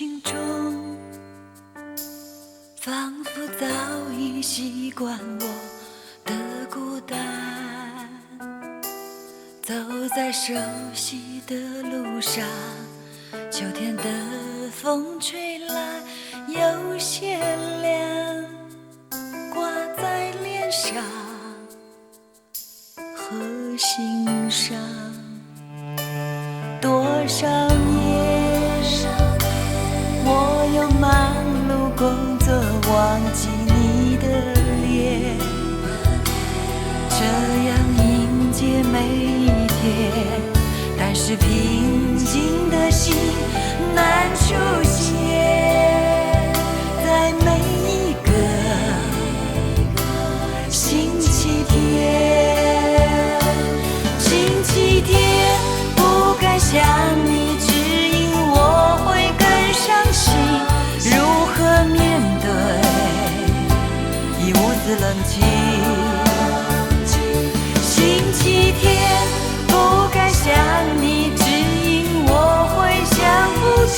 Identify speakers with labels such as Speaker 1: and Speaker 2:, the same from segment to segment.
Speaker 1: 情中，仿佛早已习惯我的孤单。走在熟悉的路上，秋天的风吹来，有些凉，挂在脸上和心上。多少年，我用忙碌工作忘记你的脸，这样迎接每一天，但是平静的心难出现在每一个星期天。星期天不该想你，只因我会更伤心。如何面对已无字冷清？星期天不该想你，只因我会想不起。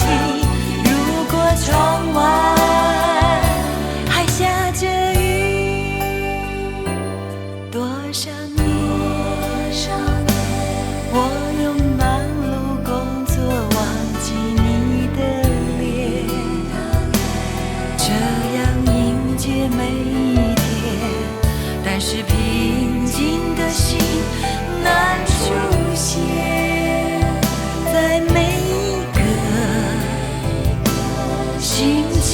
Speaker 1: 如果窗外还下着雨，多少年我用忙碌工作忘记你的脸，这样迎接每一天，但是平静的心难出现在每一个星期